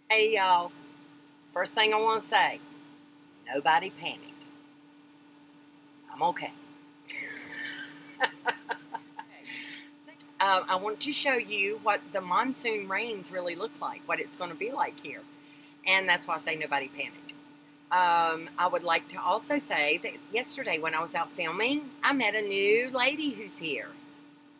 Hey y'all, first thing I want to say, nobody panic. I'm okay. I want to show you what the monsoon rains really look like, what it's going to be like here. And that's why I say nobody panic. I would like to also say that yesterday when I was out filming, I met a new lady who's here.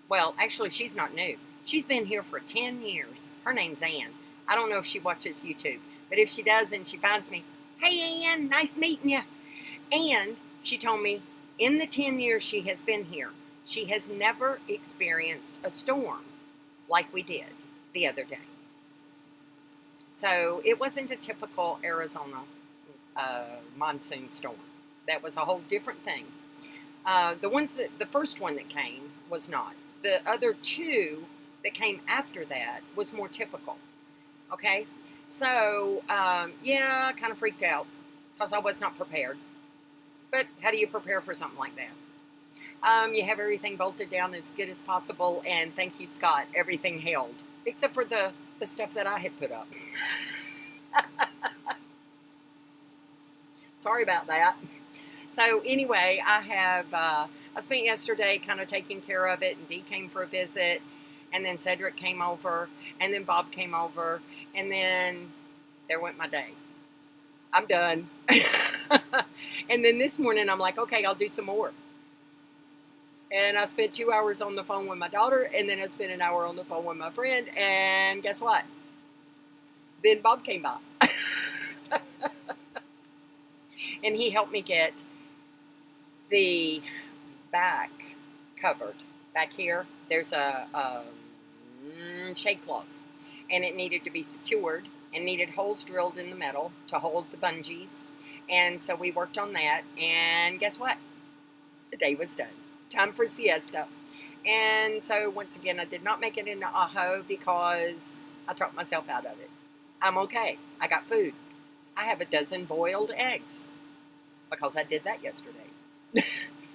Well, actually, she's not new. She's been here for 10 years. Her name's Ann. I don't know if she watches YouTube, but if she does and she finds me, hey Ann, nice meeting you. And she told me in the 10 years she has been here, she has never experienced a storm like we did the other day. So it wasn't a typical Arizona monsoon storm. That was a whole different thing. The first one that came was not. The other two that came after that was more typical. Okay, so yeah, I kind of freaked out because I was not prepared. But how do you prepare for something like that? You have everything bolted down as good as possible, and thank you, Scott, everything held, except for the stuff that I had put up. Sorry about that. So anyway, I spent yesterday kind of taking care of it, and Dee came for a visit, and then Cedric came over, and then Bob came over, and then there went my day. I'm done. And then this morning I'm like, okay, I'll do some more. And I spent 2 hours on the phone with my daughter, and then I spent an hour on the phone with my friend, and guess what? Then Bob came by. And he helped me get the back covered. Back here, there's a shade cloth, and it needed to be secured and needed holes drilled in the metal to hold the bungees. And so we worked on that, and guess what? The day was done. Time for siesta. And so once again, I did not make it into Aho because I talked myself out of it. I'm okay. I got food. I have a dozen boiled eggs because I did that yesterday.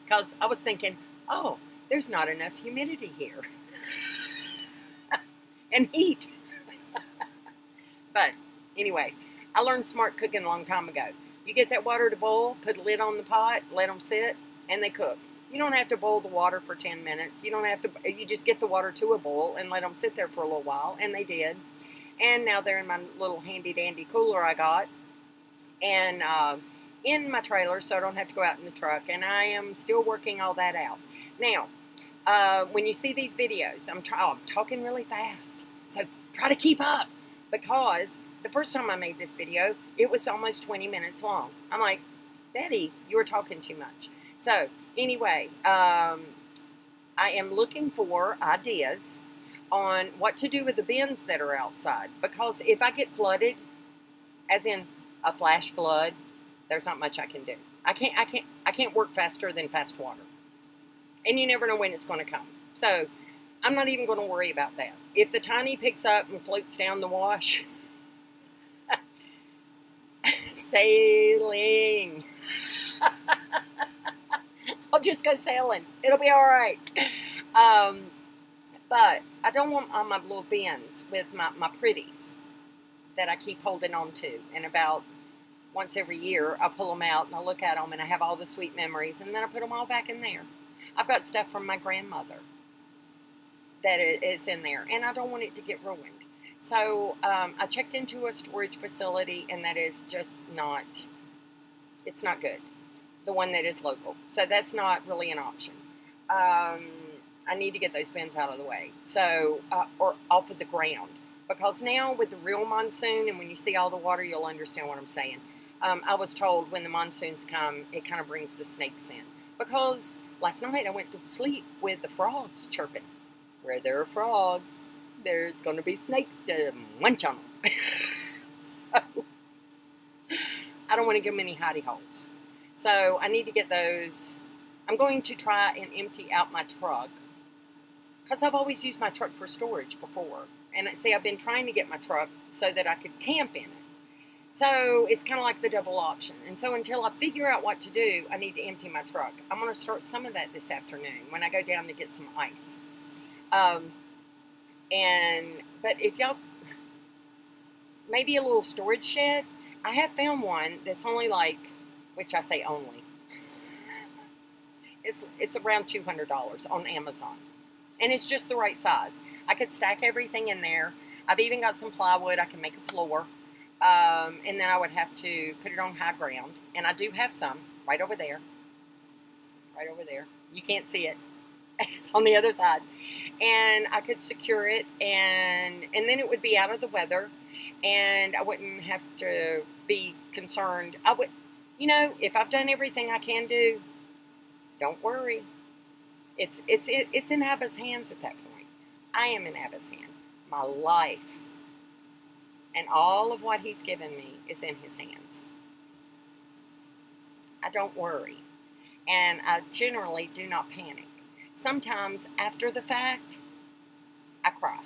Because I was thinking, oh, there's not enough humidity here. And heat. But anyway, I learned smart cooking a long time ago. You get that water to boil, put a lid on the pot, let them sit, and they cook. You don't have to boil the water for 10 minutes. You just get the water to a boil and let them sit there for a little while, and they did. And now they're in my little handy-dandy cooler I got, and in my trailer, so I don't have to go out in the truck, and I am still working all that out. Now, when you see these videos, I'm talking really fast, so try to keep up, because the first time I made this video, it was almost 20 minutes long. I'm like, Betty, you were talking too much. So anyway, I am looking for ideas on what to do with the bins that are outside, because if I get flooded, as in a flash flood, there's not much I can do. I can't work faster than fast water, and you never know when it's going to come. So I'm not even going to worry about that. If the tiny picks up and floats down the wash, sailing. I'll just go sailing. It'll be all right. But I don't want all my little bins with my pretties that I keep holding on to. And about once every year, I pull them out and I look at them and I have all the sweet memories. And then I put them all back in there. I've got stuff from my grandmother that is in there. And I don't want it to get ruined. So I checked into a storage facility, and that is just not, it's not good. The one that is local. So that's not really an option. I need to get those bins out of the way. So, or off of the ground. Because now with the real monsoon, and when you see all the water, you'll understand what I'm saying. I was told when the monsoons come, it kind of brings the snakes in. Because last night I went to sleep with the frogs chirping. Where there are frogs, there's going to be snakes to munch on them. So, I don't want to give them any hidey holes. So, I need to get those. I'm going to try and empty out my truck. Because I've always used my truck for storage before. And see, I've been trying to get my truck so that I could camp in it. So, it's kind of like the double option. And so, until I figure out what to do, I need to empty my truck. I'm going to start some of that this afternoon when I go down to get some ice. But if y'all, maybe a little storage shed. I have found one that's only like, which I say only, it's around $200 on Amazon. And it's just the right size. I could stack everything in there. I've even got some plywood. I can make a floor. And then I would have to put it on high ground. And I do have some right over there. Right over there. You can't see it. It's on the other side. And I could secure it. And then it would be out of the weather. And I wouldn't have to be concerned. I would, you know, if I've done everything I can do, don't worry. It's in Abba's hands at that point. I am in Abba's hand. My life and all of what he's given me is in his hands. I don't worry. And I generally do not panic. Sometimes after the fact, I cry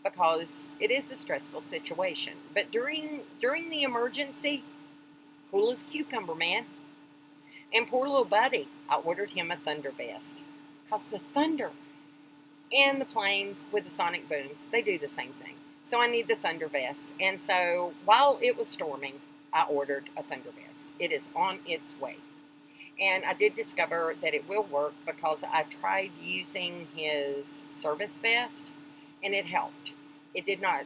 because it is a stressful situation. But during the emergency, cool as cucumber, man. And poor little buddy, I ordered him a thunder vest. Because the thunder and the planes with the sonic booms, they do the same thing. So I need the thunder vest. And so while it was storming, I ordered a thunder vest. It is on its way. And I did discover that it will work because I tried using his service vest and it helped. It did not,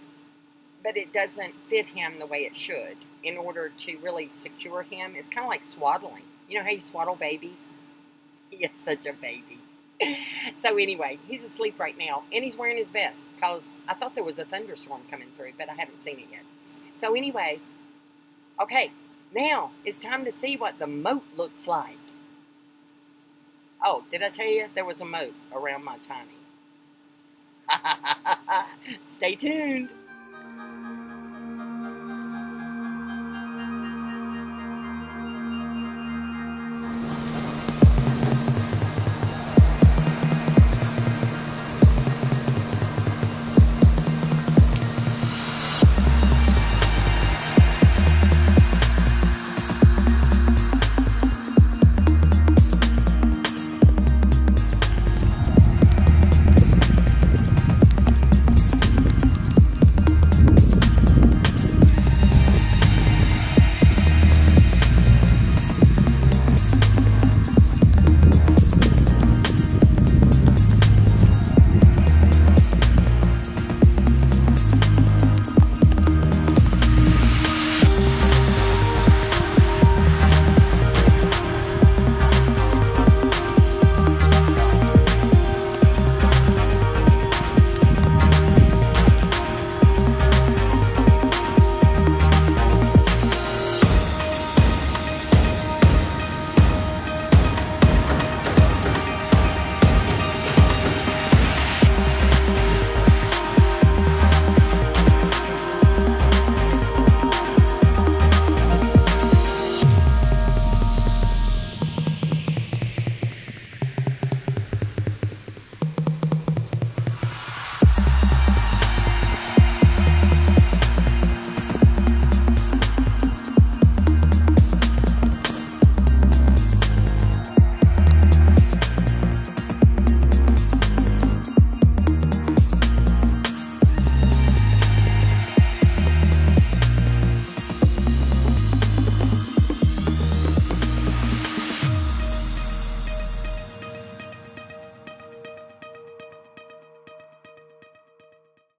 but it doesn't fit him the way it should in order to really secure him. It's kind of like swaddling. You know how you swaddle babies? He is such a baby. So anyway, he's asleep right now, and he's wearing his vest because I thought there was a thunderstorm coming through, but I haven't seen it yet. So anyway, okay, now it's time to see what the moat looks like. Oh, did I tell you there was a moat around my tiny? Stay tuned.